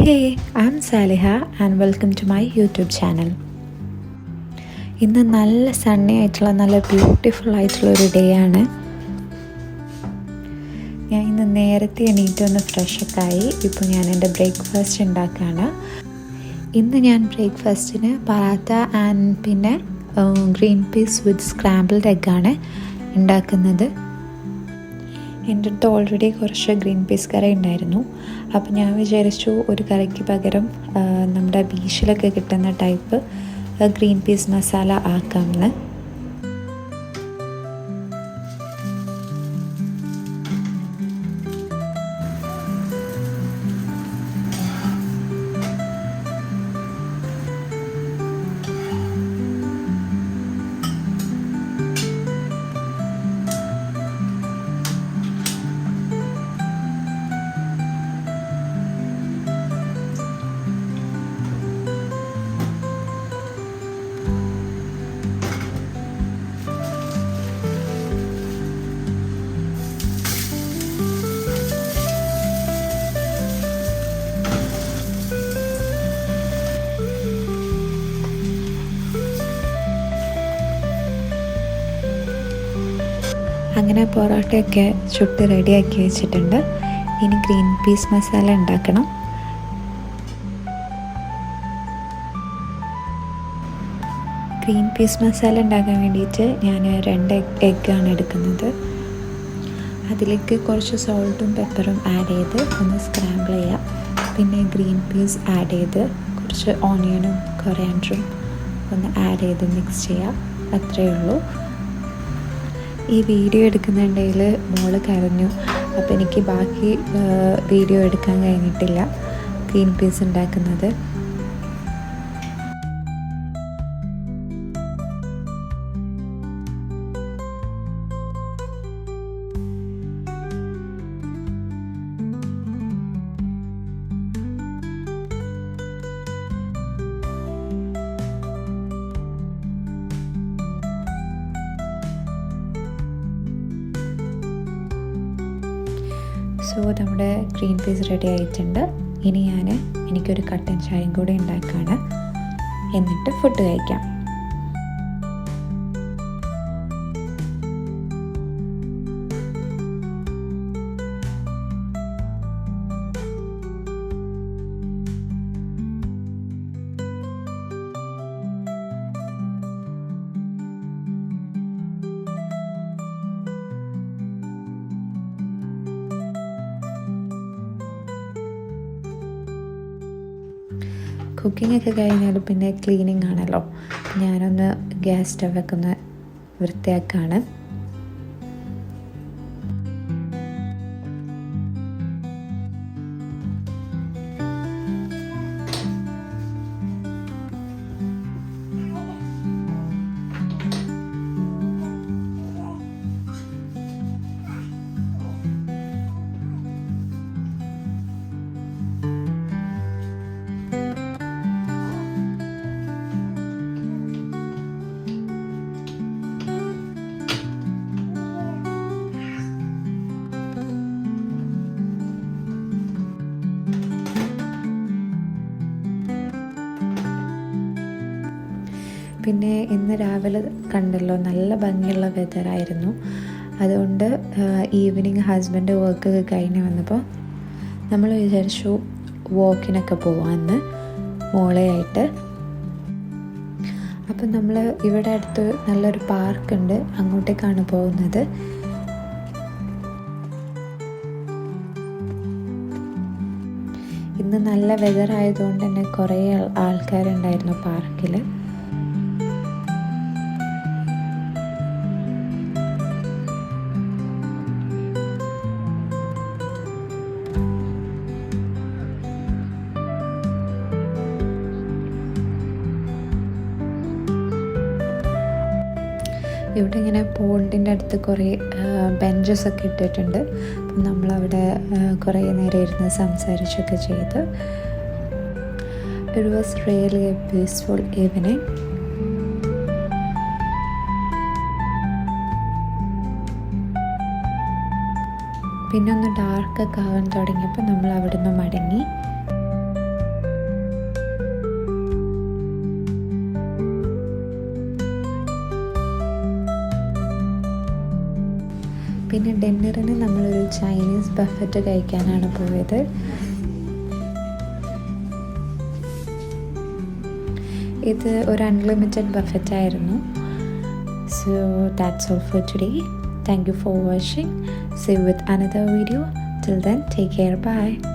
Hey, I'm Saliha and welcome to my YouTube channel. ഇന്ന് നല്ല സണ്ണി ആയിട്ടുള്ള നല്ല ബ്യൂട്ടിഫുൾ ആയിട്ടുള്ള ഒരു ഡേ ആണ്. ഞാൻ ഇന്ന് നേരത്തെ എണീറ്റ് ഒന്ന് ഫ്രഷൊക്കെ ആയി. ഇപ്പോൾ ഞാൻ എൻ്റെ ബ്രേക്ക്ഫാസ്റ്റ് ഉണ്ടാക്കുകയാണ്. ഇന്ന് ഞാൻ ബ്രേക്ക്ഫാസ്റ്റിന് പറാത്ത ആൻഡ് പിന്നെ ഗ്രീൻ പീസ് വിത്ത് സ്ക്രാമ്പിൾഡ് എഗ്ഗാണ് ഉണ്ടാക്കുന്നത്. എൻ്റെ അടുത്ത് ഓൾറെഡി കുറച്ച് ഗ്രീൻ പീസ് കറി ഉണ്ടായിരുന്നു. അപ്പോൾ ഞാൻ വിചാരിച്ചു ഒരു കറിക്ക് പകരം നമ്മുടെ ബീച്ചിലൊക്കെ കിട്ടുന്ന ടൈപ്പ് ഗ്രീൻ പീസ് മസാല ആക്കാമെന്ന്. അങ്ങനെ പൊറോട്ടയൊക്കെ ചുട്ട് റെഡിയാക്കി വെച്ചിട്ടുണ്ട്. ഇനി ഗ്രീൻ പീസ് മസാല ഉണ്ടാക്കണം. ഗ്രീൻ പീസ് മസാല ഉണ്ടാക്കാൻ വേണ്ടിയിട്ട് ഞാൻ 2 എഗ്ഗാണ് എടുക്കുന്നത്. അതിലേക്ക് കുറച്ച് സോൾട്ടും പെപ്പറും ആഡ് ചെയ്ത് ഒന്ന് സ്ക്രാമ്പിൾ ചെയ്യുക. പിന്നെ ഗ്രീൻ പീസ് ആഡ് ചെയ്ത് കുറച്ച് ഓണിയനും കൊറിയാൻഡറും ഒന്ന് ആഡ് ചെയ്ത് മിക്സ് ചെയ്യുക. അത്രയേ ഉള്ളൂ. ഈ വീഡിയോ എടുക്കുന്നുണ്ടെങ്കിൽ മോള് കരഞ്ഞു. അപ്പോൾ എനിക്ക് ബാക്കി വീഡിയോ എടുക്കാൻ കഴിഞ്ഞിട്ടില്ല ഗ്രീൻ പീസ് ഉണ്ടാക്കുന്നത്. സോ നമ്മുടെ ഗ്രീൻ പീസ് റെഡി ആയിട്ടുണ്ട്. ഇനി എനിക്കൊരു കട്ടൻ ചായയും കൂടി ഉണ്ടാക്കുകയാണ്. എന്നിട്ട് ഫുഡ് കഴിക്കാം. കുക്കിംഗ് ഒക്കെ കഴിഞ്ഞാൽ പിന്നെ ക്ലീനിങ് ആണല്ലോ. ഞാനൊന്ന് ഗ്യാസ് സ്റ്റവൊക്കെ ഒന്ന് വൃത്തിയാക്കാണ്. പിന്നെ ഇന്ന് രാവിലെ കണ്ടല്ലോ നല്ല ഭംഗിയുള്ള വെതറായിരുന്നു. അതുകൊണ്ട് ഈവനിങ് ഹസ്ബൻഡ് വർക്കൊക്കെ കഴിഞ്ഞ് വന്നപ്പോൾ നമ്മൾ വിചാരിച്ചു വാക്കിനൊക്കെ പോവാമെന്ന് മോളെയായിട്ട്. അപ്പം നമ്മൾ ഇവിടെ അടുത്ത് നല്ലൊരു പാർക്കുണ്ട്, അങ്ങോട്ടേക്കാണ് പോകുന്നത്. ഇന്ന് നല്ല വെതറായതുകൊണ്ട് തന്നെ കുറേ ആൾക്കാരുണ്ടായിരുന്നു പാർക്കിൽ. ഇവിടെ ഇങ്ങനെ പോണ്ടിൻ്റെ അടുത്ത് കുറേ ബെഞ്ചസൊക്കെ ഇട്ടിട്ടുണ്ട്. അപ്പം നമ്മളവിടെ കുറേ നേരം ഇരുന്ന് സംസാരിച്ചൊക്കെ ചെയ്ത്. It was really A peaceful evening. പിന്നെ ഒന്ന് ഡാർക്കൊക്കെ ആവാൻ തുടങ്ങിയപ്പോൾ നമ്മൾ അവിടെ നിന്ന് മടങ്ങി. പിന്നെ ഡിന്നറിന് നമ്മളൊരു ചൈനീസ് ബഫറ്റ് കഴിക്കാനാണ് പോയത്. ഇത് ഒരു അൺലിമിറ്റഡ് ബഫറ്റ് ആയിരുന്നു. So that's all for today. Thank you for watching. See you with another video. Till then, take care. Bye.